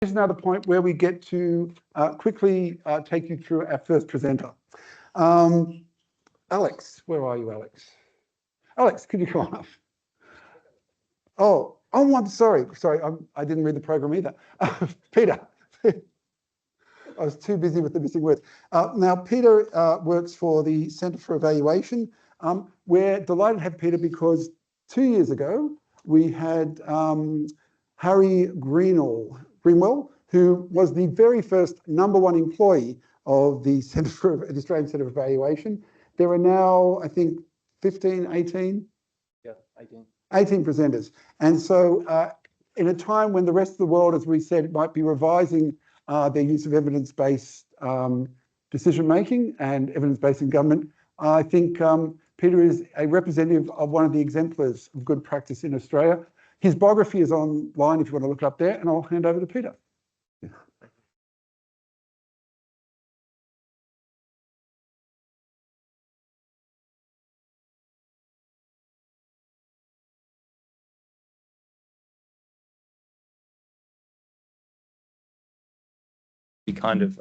This is now the point where we get to quickly take you through our first presenter. Alex, where are you, Alex? Alex, could you come on up? Oh, I'm sorry. I didn't read the program either. Peter. I was too busy with the missing words. Now, Peter works for the Centre for Evaluation. We're delighted to have Peter because 2 years ago, we had Harry Greenwell, who was the very first #1 employee of the Australian Centre for Evaluation. There are now, I think, 15, 18? Yeah, 18. 18 presenters. And so in a time when the rest of the world, as we said, might be revising their use of evidence-based decision-making and evidence-based in government, I think Peter is a representative of one of the exemplars of good practice in Australia. His biography is online if you want to look it up there, and I'll hand over to Peter.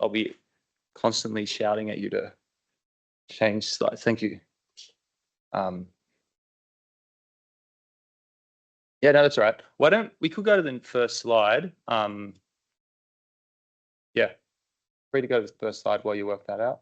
I'll be constantly shouting at you to change slides. Thank you. Yeah, no, that's all right. Why don't we could go to the first slide. Yeah, free to go to the first slide while you work that out.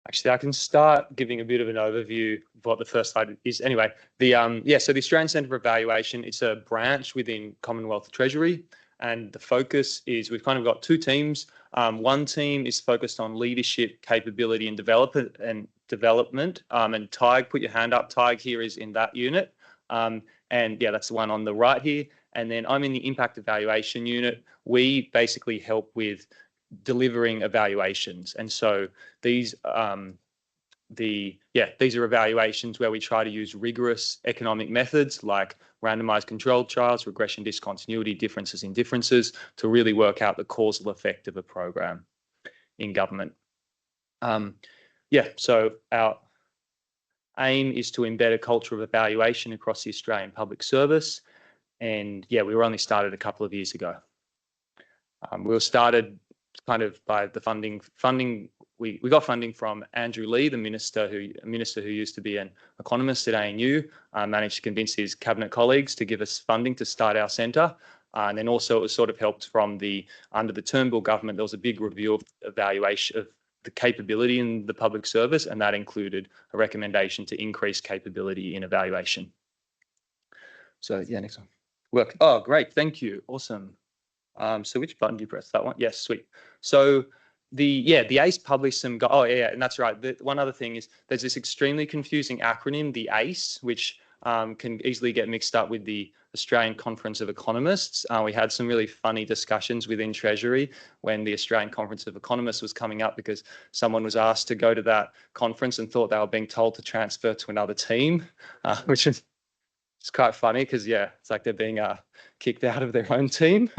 Actually, I can start giving a bit of an overview of what the first slide is. Anyway, so the Australian Centre for Evaluation, it's a branch within Commonwealth Treasury, and the focus is we've kind of got two teams. One team is focused on leadership, capability, and development. And Tig, put your hand up. Tig here is in that unit, and yeah, that's the one on the right here. And then I'm in the impact evaluation unit. We basically help with delivering evaluations, and so these are evaluations where we try to use rigorous economic methods like randomised controlled trials, regression discontinuity, differences in differences to really work out the causal effect of a program in government. So our aim is to embed a culture of evaluation across the Australian public service, and yeah, we were only started a couple of years ago. We were started kind of by the funding. We got funding from Andrew Lee, the minister who used to be an economist at ANU, managed to convince his cabinet colleagues to give us funding to start our centre. And then also it was sort of helped from under the Turnbull government, there was a big review of evaluation of the capability in the public service, and that included a recommendation to increase capability in evaluation. So yeah, next one. Work. Oh, great. Thank you. Awesome. So which button do you press? That one? Yes, sweet. So the ACE published some, and that's right. One other thing is there's this extremely confusing acronym, the ACE, which can easily get mixed up with the Australian Conference of Economists. We had some really funny discussions within Treasury when the Australian Conference of Economists was coming up because someone was asked to go to that conference and thought they were being told to transfer to another team, which is it's quite funny because, yeah, it's like they're being kicked out of their own team.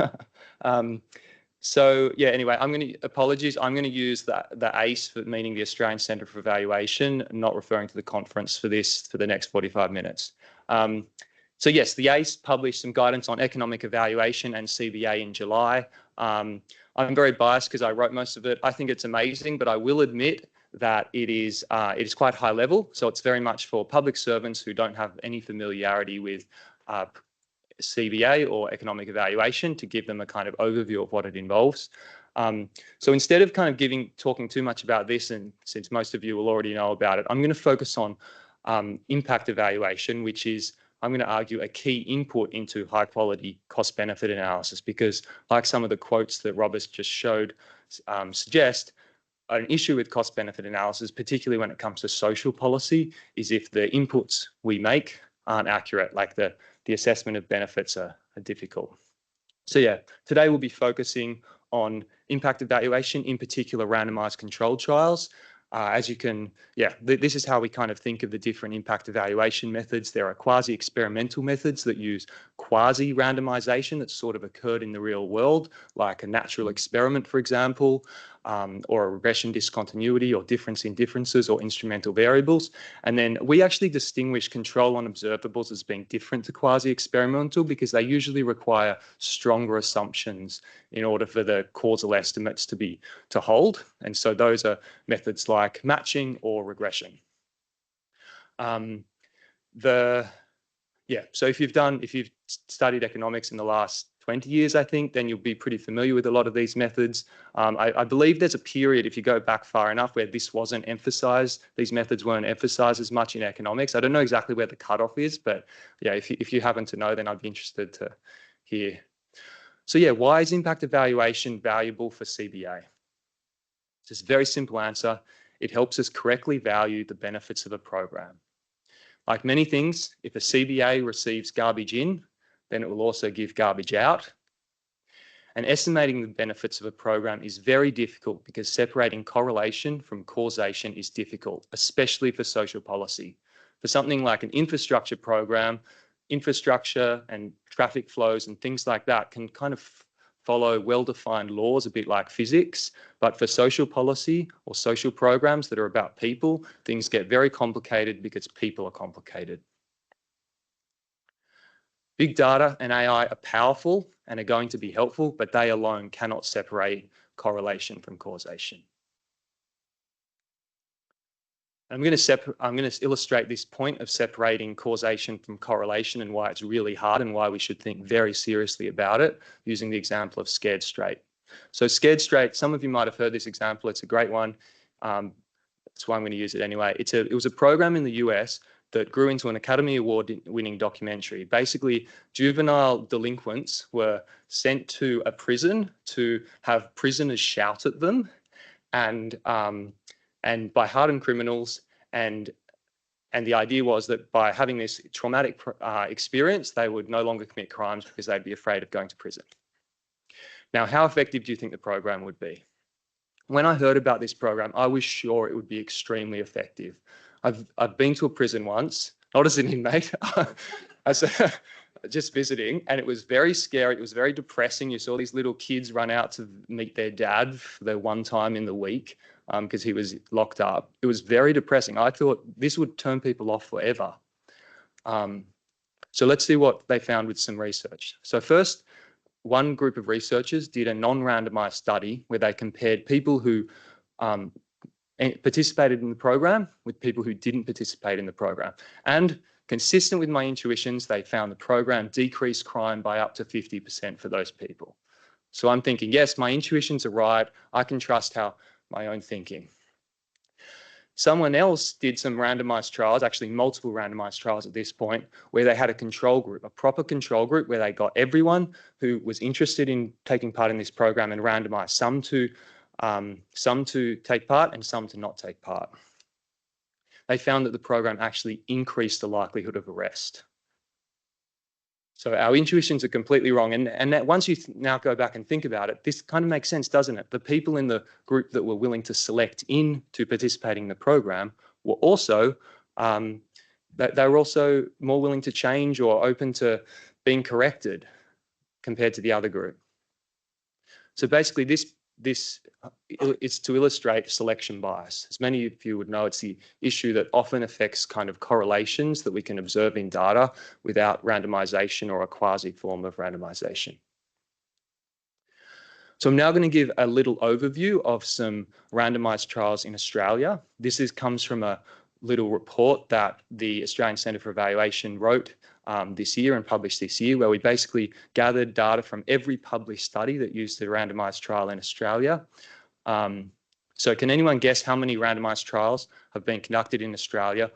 So, yeah, anyway, I'm going to use the ACE, meaning the Australian Centre for Evaluation, not referring to the conference for the next 45 minutes. So, yes, the ACE published some guidance on economic evaluation and CBA in July. I'm very biased because I wrote most of it. I think it's amazing, but I will admit that it is quite high level. So it's very much for public servants who don't have any familiarity with CBA or economic evaluation to give them a kind of overview of what it involves. So instead of kind of talking too much about this, and since most of you will already know about it, I'm going to focus on impact evaluation, which is, I'm going to argue, a key input into high quality cost benefit analysis, because like some of the quotes that Robert just showed suggest, an issue with cost benefit analysis, particularly when it comes to social policy, is if the inputs we make aren't accurate, like the assessment of benefits are difficult. So yeah, today we'll be focusing on impact evaluation, in particular randomized controlled trials. As you can, this is how we kind of think of the different impact evaluation methods. There are quasi-experimental methods that use quasi-randomization that's sort of occurred in the real world, like a natural experiment, for example, or a regression discontinuity or difference in differences or instrumental variables. And then we actually distinguish control on observables as being different to quasi-experimental because they usually require stronger assumptions in order for the causal estimates to hold. And so those are methods like matching or regression. So if you've studied economics in the last 20 years, I think, then you'll be pretty familiar with a lot of these methods. I believe there's a period, if you go back far enough, where this wasn't emphasized. These methods weren't emphasized as much in economics. I don't know exactly where the cutoff is, but yeah, if you happen to know, then I'd be interested to hear. So yeah, why is impact evaluation valuable for CBA? It's just a very simple answer. It helps us correctly value the benefits of a program. Like many things, if a CBA receives garbage in, then it will also give garbage out. And estimating the benefits of a program is very difficult because separating correlation from causation is difficult, especially for social policy. For something like an infrastructure program, infrastructure and traffic flows and things like that can kind of follow well-defined laws, a bit like physics. But for social policy or social programs that are about people, things get very complicated because people are complicated. Big data and AI are powerful and are going to be helpful, but they alone cannot separate correlation from causation. I'm going to illustrate this point of separating causation from correlation and why it's really hard and why we should think very seriously about it using the example of scared straight. So scared straight, some of you might have heard this example. It's a great one. That's why I'm going to use it anyway. It was a program in the US that grew into an Academy Award-winning documentary. Basically, juvenile delinquents were sent to a prison to have prisoners shout at them, and by hardened criminals. And the idea was that by having this traumatic experience, they would no longer commit crimes because they'd be afraid of going to prison. Now, how effective do you think the program would be? When I heard about this program, I was sure it would be extremely effective. I've been to a prison once, not as an inmate, just visiting, and it was very scary. It was very depressing. You saw these little kids run out to meet their dad for their one time in the week because he was locked up. It was very depressing. I thought this would turn people off forever. So let's see what they found with some research. So first, one group of researchers did a non-randomized study where they compared people who participated in the program with people who didn't participate in the program. And consistent with my intuitions, they found the program decreased crime by up to 50% for those people. So I'm thinking, yes, my intuitions are right. I can trust my own thinking. Someone else did some randomized trials, actually multiple randomized trials at this point, where they had a control group, a proper control group where they got everyone who was interested in taking part in this program and randomized, some to take part and some to not take part. They found that the program actually increased the likelihood of arrest. So our intuitions are completely wrong. And that once you now go back and think about it, this kind of makes sense, doesn't it? The people in the group that were willing to select in to participating in the program were also, they were also more willing to change or open to being corrected compared to the other group. So basically this is to illustrate selection bias. As many of you would know, it's the issue that often affects kind of correlations that we can observe in data without randomization or a quasi form of randomization. So I'm now going to give a little overview of some randomized trials in Australia. This comes from a little report that the Australian Centre for Evaluation wrote this year and published this year, where we basically gathered data from every published study that used the randomized trial in Australia. So can anyone guess how many randomized trials have been conducted in Australia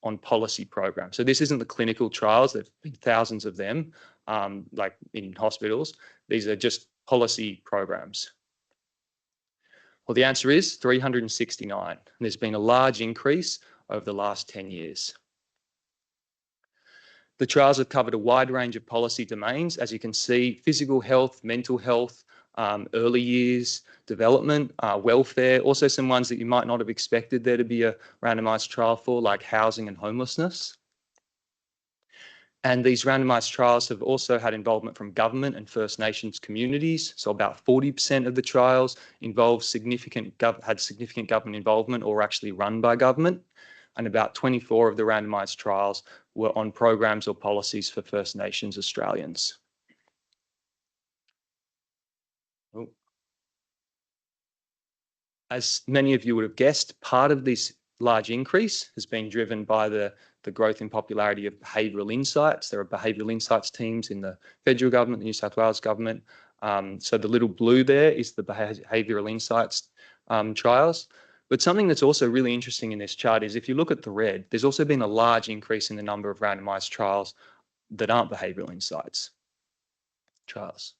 on policy programs? So this isn't the clinical trials, there've been thousands of them, like in hospitals. These are just policy programs. Well, the answer is 369. And there's been a large increase over the last 10 years. The trials have covered a wide range of policy domains. As you can see, physical health, mental health, early years development, welfare, also some ones that you might not have expected there to be a randomised trial for, like housing and homelessness. And these randomised trials have also had involvement from government and First Nations communities. So about 40% of the trials had significant government involvement or were actually run by government. And about 24 of the randomised trials were on programs or policies for First Nations Australians. As many of you would have guessed, part of this large increase has been driven by the growth in popularity of behavioural insights. There are behavioural insights teams in the federal government, the New South Wales government. So the little blue there is the behavioural insights trials. But something that's also really interesting in this chart is if you look at the red, there's also been a large increase in the number of randomised trials that aren't behavioural insights trials.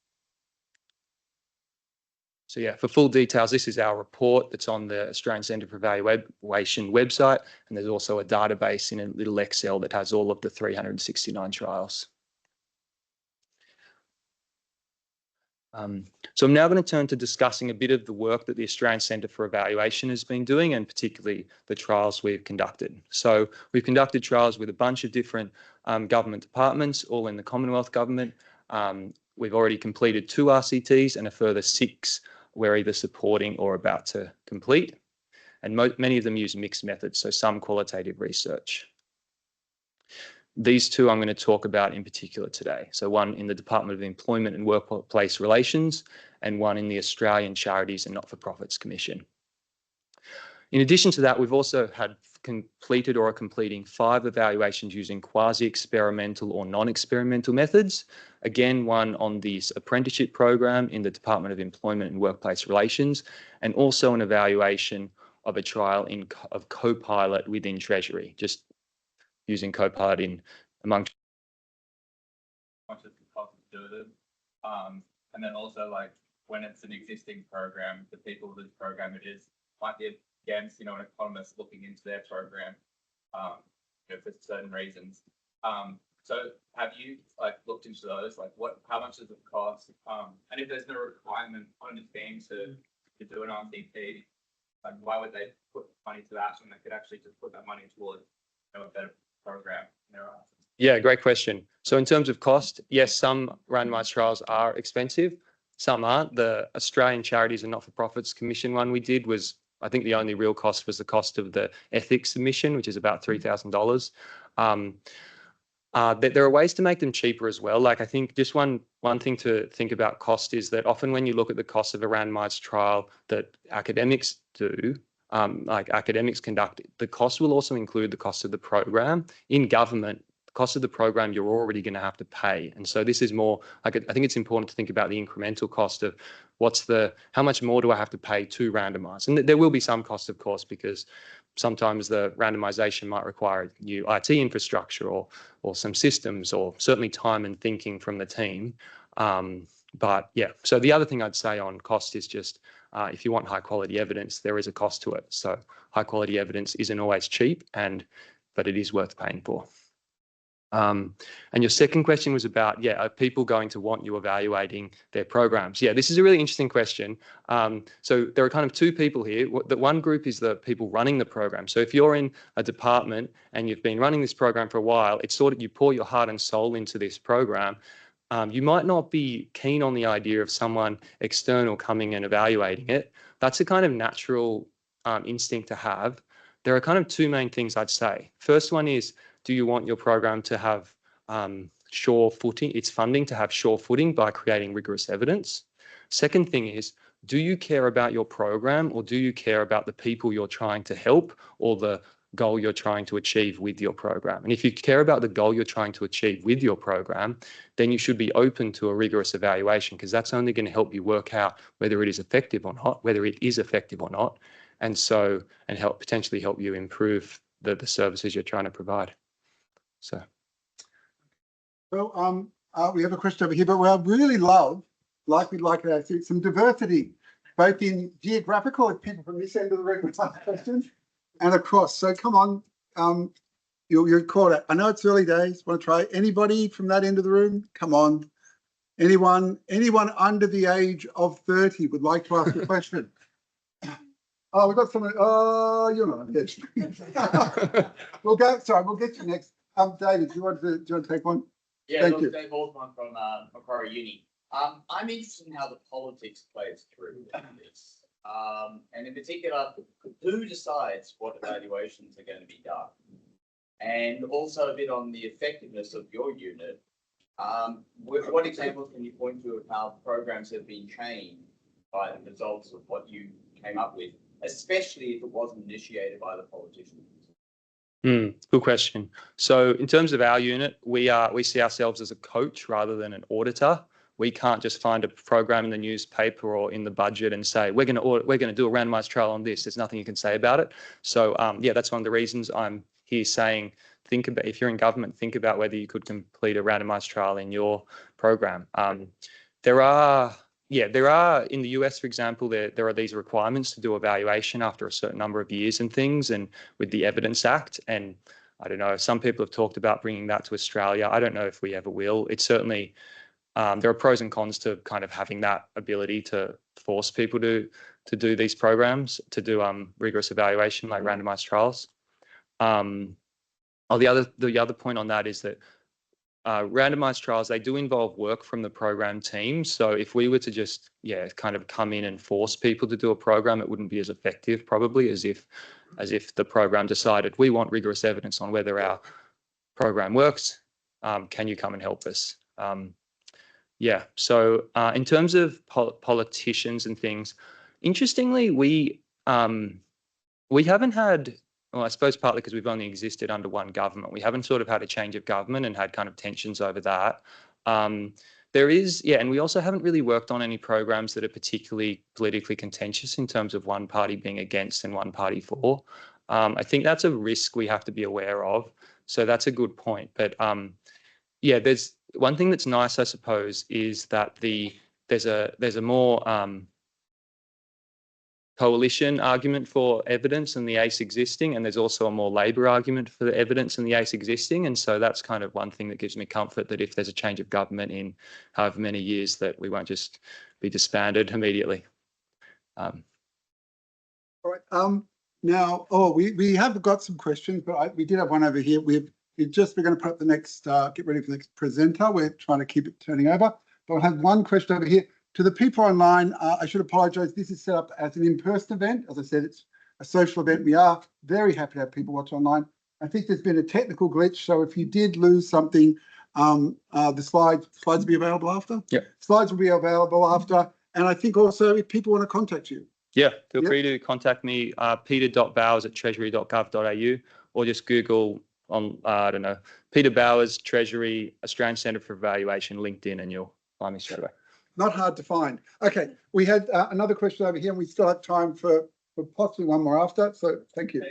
So yeah, for full details, this is our report that's on the Australian Centre for Evaluation website, and there's also a database in a little Excel that has all of the 369 trials. So I'm now going to turn to discussing a bit of the work that the Australian Centre for Evaluation has been doing, and particularly the trials we've conducted. So we've conducted trials with a bunch of different government departments, all in the Commonwealth Government. We've already completed 2 RCTs and a further 6 we're either supporting or about to complete. And many of them use mixed methods, so some qualitative research. These 2 I'm going to talk about in particular today. So one in the Department of Employment and Workplace Relations and one in the Australian Charities and Not-for-Profits Commission. In addition to that, we've also had completed or are completing 5 evaluations using quasi-experimental or non-experimental methods. Again, one on this apprenticeship program in the Department of Employment and Workplace Relations, and also an evaluation of a trial of Copilot within Treasury, just using Copilot in among much as the cost of doing it. And then also like when it's an existing program, the people whose program it is might be against, an economist looking into their program, for certain reasons. So have you looked into those? How much does it cost? And if there's no requirement on the team to do an RCT, why would they put money to that when they could actually just put that money towards a better program in their eyes? Yeah, great question. So in terms of cost, yes, some randomised trials are expensive, some aren't. The Australian Charities and Not-for-Profits Commission one we did was, I think the only real cost was the cost of the ethics submission, which is about $3,000. There are ways to make them cheaper as well. I think just one thing to think about cost is that often when you look at the cost of a randomised trial that academics do, academics conduct, the cost will also include the cost of the program. In government, the cost of the program you're already going to have to pay. And so this is more, I think it's important to think about the incremental cost of how much more do I have to pay to randomise? And there will be some cost, of course, because sometimes the randomisation might require new IT infrastructure or some systems, or certainly time and thinking from the team. But yeah, so the other thing I'd say on cost is just if you want high quality evidence, there is a cost to it. So high quality evidence isn't always cheap, but it is worth paying for. And your second question was about, are people going to want you evaluating their programs? Yeah, this is a really interesting question. So there are kind of 2 people here. The one group is the people running the program. So if you're in a department and you've been running this program for a while, it's sort of you pour your heart and soul into this program. You might not be keen on the idea of someone external coming and evaluating it. That's a kind of natural instinct to have. There are kind of 2 main things I'd say. First one is, do you want your program to have sure footing, its funding to have sure footing by creating rigorous evidence? Second thing is, do you care about your program, or do you care about the people you're trying to help, or the goal you're trying to achieve with your program? And if you care about the goal you're trying to achieve with your program, then you should be open to a rigorous evaluation, because that's only going to help you work out whether it is effective or not, and potentially help you improve the services you're trying to provide. So we have a question over here, but we'd really we'd like to see some diversity, both in geographical, if people from this end of the room would like questions, and across. So come on, you're caught it. I know it's early days. Want to try anybody from that end of the room? Come on, Anyone under the age of 30 would like to ask a question? Oh, we've got someone. Oh, you're not. Yes. We'll get you next. David, do you want to take one? Yeah, Thank you. Dave Osman from Macquarie Uni. I'm interested in how the politics plays through in this. And in particular, who decides what evaluations are going to be done? And also a bit on the effectiveness of your unit. What examples can you point to of how programs have been changed by the results of what you came up with, especially if it wasn't initiated by the politicians? Good question. So in terms of our unit, we see ourselves as a coach rather than an auditor. We can't just find a program in the newspaper or in the budget and say we're going to do a randomized trial on this. There's nothing you can say about it. So yeah, that's one of the reasons I'm here saying, think about, if you're in government, think about whether you could complete a randomized trial in your program. There are in the US, for example, there are these requirements to do evaluation after a certain number of years and things, and with the Evidence Act. And I don't know, some people have talked about bringing that to Australia. I don't know if we ever will. It's certainly, there are pros and cons to kind of having that ability to force people to do these programs, to do rigorous evaluation like randomized trials. The other point on that is that randomized trials, they do involve work from the program team. So if we were to just, kind of come in and force people to do a program, it wouldn't be as effective probably as if the program decided we want rigorous evidence on whether our program works. Can you come and help us? So in terms of politicians and things, interestingly, we haven't had, well, I suppose partly because we've only existed under one government. We haven't sort of had a change of government and had kind of tensions over that. There is, and we also haven't really worked on any programs that are particularly politically contentious in terms of one party being against and one party for. I think that's a risk we have to be aware of. So that's a good point. But there's one thing that's nice, I suppose, is that there's a more coalition argument for evidence and the ACE existing, and there's also a more Labor argument for the evidence and the ACE existing. And so that's kind of one thing that gives me comfort that if there's a change of government in however many years, that we won't just be disbanded immediately. All right. Now, we have got some questions, but we did have one over here. We're going to put up the next, get ready for the next presenter. We're trying to keep it turning over, but I have one question over here. To the people online, I should apologise. This is set up as an in-person event. As I said, it's a social event. We are very happy to have people watch online. I think there's been a technical glitch. So if you did lose something, the slides will be available after. Yeah. Slides will be available after. And I think also if people want to contact you. Yeah, feel free to contact me, peter.bowers@treasury.gov.au, or just Google on, I don't know, Peter Bowers, Treasury, Australian Centre for Evaluation, LinkedIn, and you'll find me straight away. Not hard to find. Okay, we had another question over here, and we still have time for possibly one more after. So thank you.